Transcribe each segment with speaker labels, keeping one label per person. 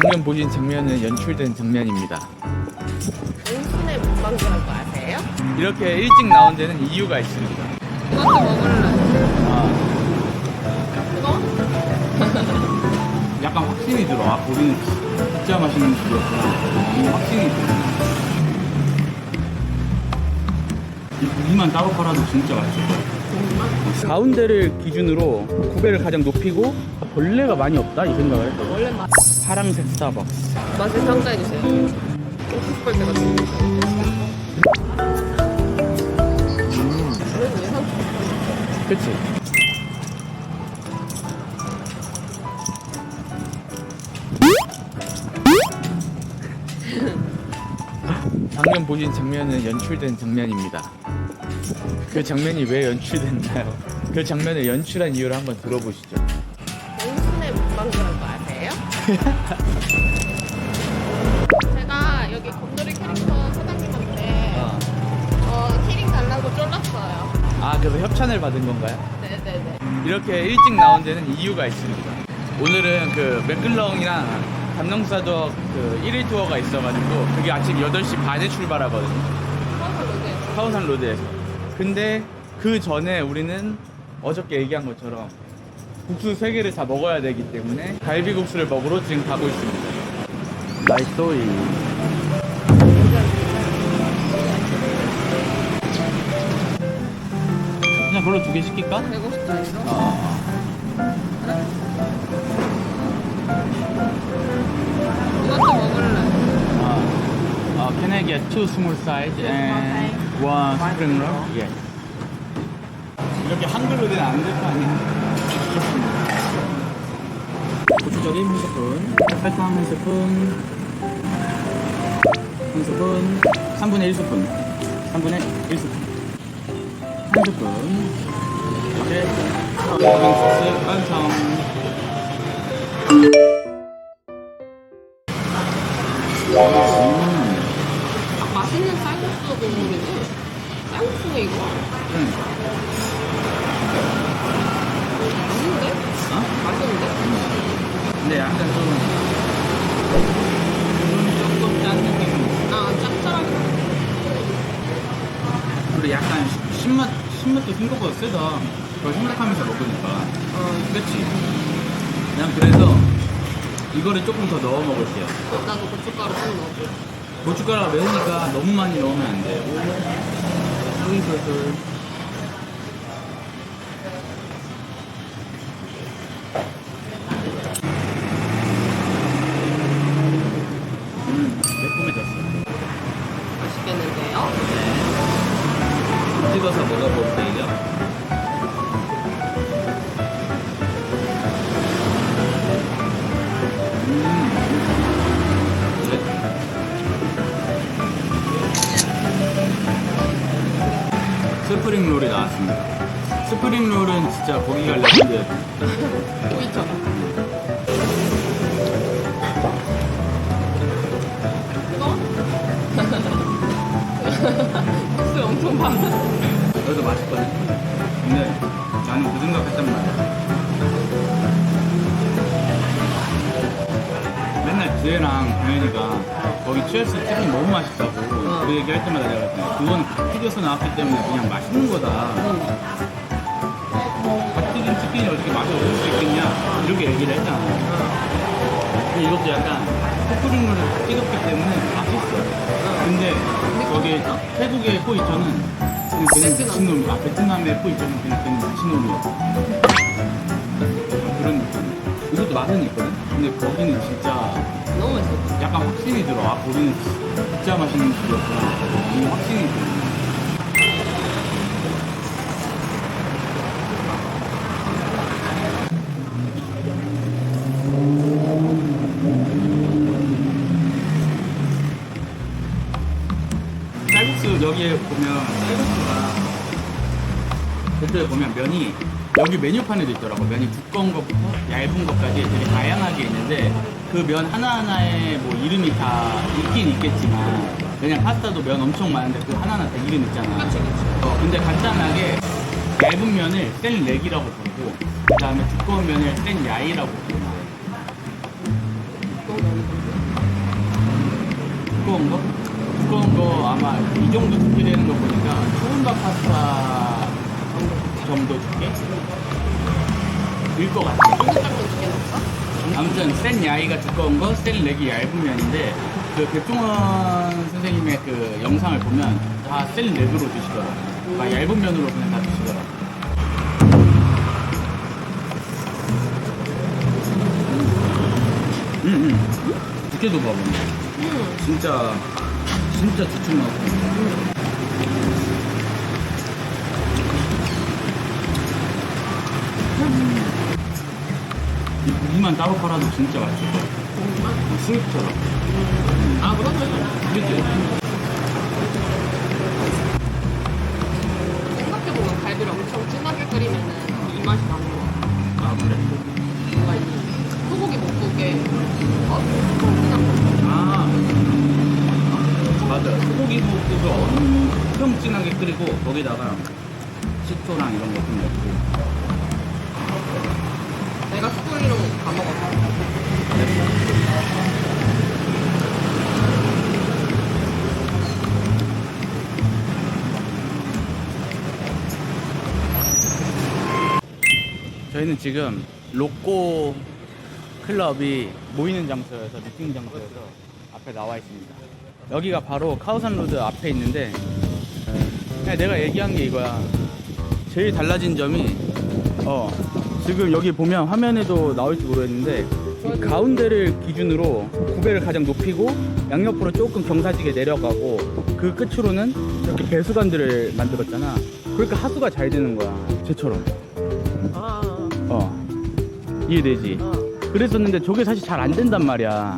Speaker 1: 방금 보신 장면은 연출된 장면입니다.
Speaker 2: 온순의 문방구라고 아세요?
Speaker 1: 이렇게 일찍 나온 데는 이유가 있습니다.
Speaker 2: 이것도 먹을래. 이거?
Speaker 1: 약간 확신이 들어. 아, 우리는 진짜 맛있는 집이었구나. 확신이 들어. 이 고기만 따로 팔아도 진짜 맛있을 거예요. 가운데를 기준으로 구배를 가장 높이고 벌레가 많이 없다 이 생각을 했거든요.
Speaker 2: 원래 맛
Speaker 1: 파랑색 스타벅스.
Speaker 2: 맛을 평가해 주세요. 고춧갈 때가 진짜. 그래도 예상.
Speaker 1: 그치? 방금 보신 장면은 연출된 장면입니다. 그 장면이 왜 연출됐나요? 그 장면을 연출한 이유를 한번 들어보시죠.
Speaker 2: 온순의 문방구라고 아세요? 제가 여기 곰돌이 캐릭터 사장님한테 키링 달라고 쫄랐어요.
Speaker 1: 아, 그래서 협찬을 받은 건가요?
Speaker 2: 네네네.
Speaker 1: 이렇게 일찍 나온 데는 이유가 있습니다. 오늘은 그 맥글렁이랑 담농사도 그 1일 투어가 있어가지고 그게 아침 8시 반에 출발하거든요. 카오산 로드에서. 근데 그 전에 우리는 어저께 얘기한 것처럼 국수 3개를 다 먹어야 되기 때문에 갈비국수를 먹으러 지금 가고 있습니다. 나이소이. 그냥 그걸로 2개 시킬까?
Speaker 2: 150짜리로? 이것도 먹을래.
Speaker 1: Can I get 2 small size and 1 spring roll? Yes. 이렇게 한글로 된 안대판이 고추절임 1스푼, 설탕 1스푼, 1스푼, 3분의 1스푼, 3분의 1스푼, 1스푼, 이렇게 소스 완성.
Speaker 2: 맛있는 쌀국수 국물이지? 쌀국수네 이거?
Speaker 1: 응.
Speaker 2: 맛있는데? 맛있는데?
Speaker 1: 근데 약간 좀 조금 짠 느낌.
Speaker 2: 짭짤하게.
Speaker 1: 그리고 약간 신맛도 생각보다 세다. 그걸 생각하면서 먹으니까. 그치? 그냥 그래서 이거를 조금 더 넣어 먹을게요.
Speaker 2: 나도 고춧가루 좀 넣어줘.
Speaker 1: 고춧가루가 매우니까 너무 많이 넣으면 안 돼. 솔솔솔. 매콤해졌어.
Speaker 2: 맛있겠는데요?
Speaker 1: 찍어서 먹어볼게요. 스프링 롤이 나왔습니다. 스프링 롤은 진짜 거기가 레전드예요.
Speaker 2: 보이잖아. 이거? 국수 엄청 많아.
Speaker 1: 여기도 맛있거든. 근데 나는 그 생각했단 말이야. 맨날 지혜랑 강현이가 거기 취했을 때 치킨 너무 맛있다고 그 얘기할 때마다 내가 그랬더니 그건 갓튀겨서 나왔기 때문에 그냥 맛있는 거다. 갓튀긴 치킨이 어떻게 맛이 없을 수 있겠냐 이렇게 얘기를 했잖아. 근데 이것도 약간 스프링롤을 다 찍었기 때문에 맛있어. 근데 거기 태국의 포이처는 그냥 미친놈이야. 베트남의 포이처는 그냥 미친놈이야. 그런 느낌. 이것도 맛은 있거든? 근데 거기는 진짜
Speaker 2: 너무 맛있어.
Speaker 1: 약간 확신이 들어. 아, 우리는 진짜 맛있는 집이었구나. 이 확신이 들어. 쌀국수 여기에 보면 쌀국수가 그쪽에 보면 면이 여기 메뉴판에도 있더라고. 면이 두꺼운 것부터 얇은 것까지 되게 다양하게 있는데 그 면 하나하나에 뭐 이름이 다 있긴 있겠지만 그냥 파스타도 면 엄청 많은데 그 하나하나 다 이름 있잖아.
Speaker 2: 그치.
Speaker 1: 근데 간단하게 얇은 면을 센 렉이라고 부르고 그 다음에 두꺼운 면을 센 야이라고 부르고 두꺼운 거? 두꺼운 거 아마 이 정도 두께 되는 거 보니까 초음파 파스타 정도 두께? 일 것 같아.
Speaker 2: 어느 정도 두께 넣었어?
Speaker 1: 아무튼 센 야이가 두꺼운 거, 센 렉이 얇은 면인데 그 백종원 선생님의 그 영상을 보면 다 센 렉으로 드시더라고. 다 얇은 면으로 그냥 다 드시더라고. 두께도 봐봐. 진짜 두툼하고. 이 고기만 따로 팔아도 진짜 맛있을 것 같아. 스위트처럼.
Speaker 2: 아, 그러면
Speaker 1: 그치?
Speaker 2: 생각해보면 갈비를 엄청 진하게 끓이면은 이 맛이 나는 거 같아.
Speaker 1: 아, 그래?
Speaker 2: 뭔가 이 소고기 볶음에 엄청 진한 거.
Speaker 1: 아, 맞아. 소고기 볶음을 엄청 진하게 끓이고 거기다가 식초랑 이런 거 좀 넣고.
Speaker 2: 내가 스쿨리로 다 먹었어.
Speaker 1: 저희는 지금 로꼬 클럽이 모이는 장소여서 미팅 장소여서 앞에 나와 있습니다. 여기가 바로 카오산 로드 앞에 있는데 그냥 내가 얘기한 게 이거야. 제일 달라진 점이 지금 여기 보면 화면에도 나올지 모르겠는데 이 가운데를 기준으로 구배를 가장 높이고 양옆으로 조금 경사지게 내려가고 그 끝으로는 이렇게 배수관들을 만들었잖아. 그러니까 하수가 잘 되는 거야. 쟤처럼. 이해되지? 그랬었는데 저게 사실 잘 안 된단 말이야.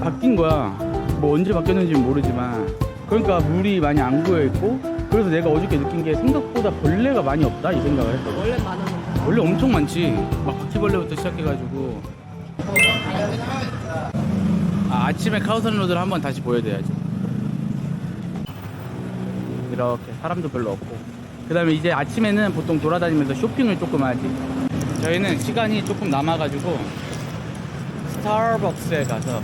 Speaker 1: 바뀐 거야. 뭐 언제 바뀌었는지는 모르지만. 그러니까 물이 많이 안 고여 있고, 그래서 내가 어저께 느낀 게 생각보다 벌레가 많이 없다 이 생각을 했거든.
Speaker 2: 원래 많은 거.
Speaker 1: 원래 엄청 많지. 막 바퀴벌레부터 시작해가지고. 아침에 카오산 로드를 한번 다시 보여드려야지. 이렇게 사람도 별로 없고. 그 다음에 이제 아침에는 보통 돌아다니면서 쇼핑을 조금 하지. 저희는 시간이 조금 남아가지고 스타벅스에 가서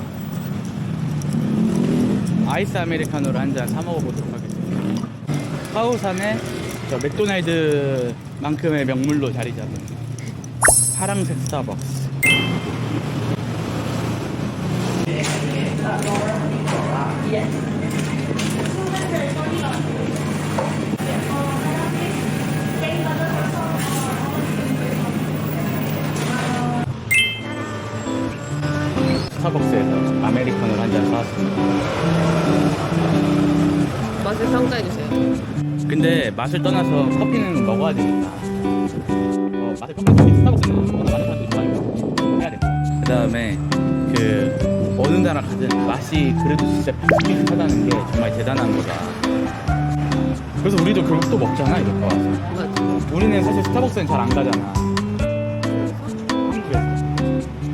Speaker 1: 아이스 아메리카노를 한 잔 사 먹어보도록 하겠습니다. 카오산의 저 맥도날드만큼의 명물로 자리 잡은 파랑색 스타벅스. 스타벅스에서 아메리카노를 한 잔 사왔습니다.
Speaker 2: 맛을 평가해주세요.
Speaker 1: 근데 맛을 떠나서 커피는 먹어야 되니까 맛을 평가해서 스타벅스는 먹어도 많은 사람들이 좋아하니까 해야 돼. 그 다음에 그 어느 나라 가든 맛이 그래도 진짜 비슷비슷하다는 게 정말 대단한 거다. 그래서 우리도 결국 또 먹잖아 이렇게 와서.
Speaker 2: 맞아.
Speaker 1: 우리는 사실 스타벅스는 잘 안 가잖아.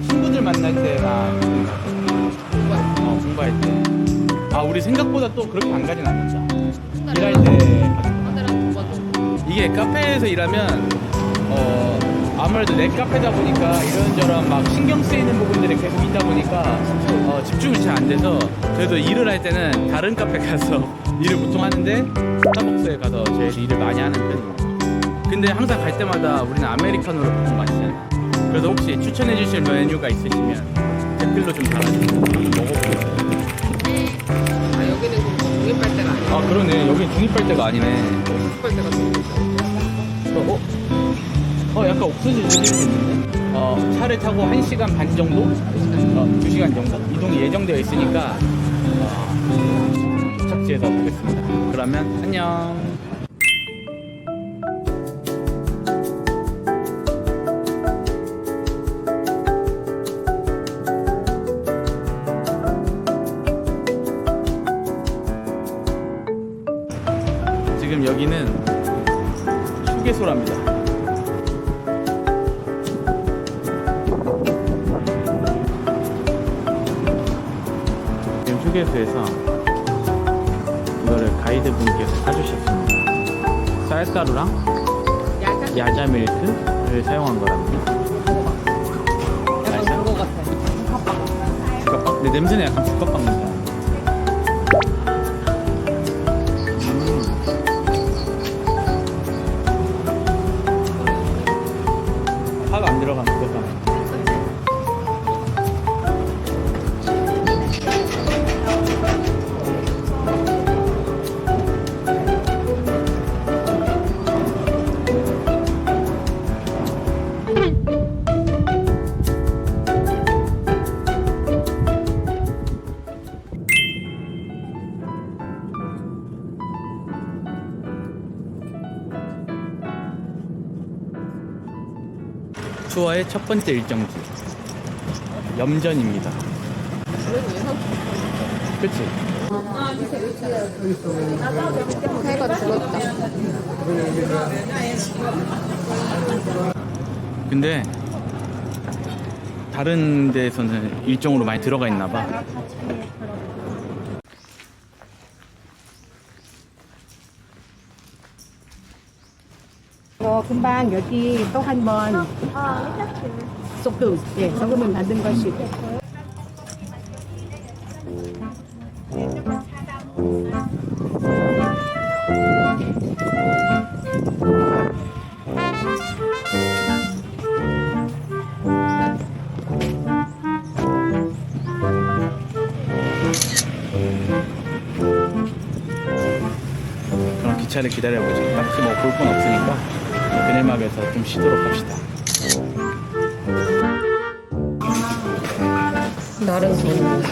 Speaker 1: 친구들 만날 때나 공부할 때. 아, 우리 생각보다 또 그렇게 안 가진 않는다. 일할 때
Speaker 2: 한 달에 한 번 정도.
Speaker 1: 이게 카페에서 일하면 아무래도 내 카페다 보니까 이런저런 막 신경 쓰이는 부분들이 계속 있다 보니까 집중이 잘 안 돼서 그래도 일을 할 때는 다른 카페 가서 일을 보통 하는데 스타벅스에 가서 제일 일을 많이 하는 편입니다. 근데 항상 갈 때마다 우리는 아메리카노를 보통 마시잖아요. 그래서 혹시 추천해 주실 메뉴가 있으시면 댓글로 좀 달아주세요. 한번 먹어보겠습니다.
Speaker 2: 아, 여기는 그 중립빨대가 아니야.
Speaker 1: 아, 그러네. 여기 중립빨대가 아니네.
Speaker 2: 중립빨대가 중립빨대.
Speaker 1: 약간 옥수수 주실 수 있는데? 차를 타고 1시간 반 정도? 2시간 정도? 이동이 예정되어 있으니까 도착지에서 보겠습니다. 그러면 안녕. 지금 여기는 휴게소랍니다. 휴게소에서 이거를 가이드분께서 사주셨습니다. 쌀가루랑 야자 밀크를 사용한 거랍니다.
Speaker 2: 약간
Speaker 1: 맛있어?
Speaker 2: 그거 같아.
Speaker 1: 국화빵? 근데 냄새는 약간 국화빵 냄새. 투어의 첫 번째 일정지 염전입니다. 그치?
Speaker 2: 해가 죽었다.
Speaker 1: 근데 다른 데에서는 일정으로 많이 들어가 있나 봐.
Speaker 3: 금방 여기 또 한 번 소금, 예, 소금을 만든 것이
Speaker 1: 그럼 기차를 기다려보자. 딱히 뭐 볼 건 없으니까 그네막에서 좀 쉬도록 합시다.
Speaker 2: 나름 돈.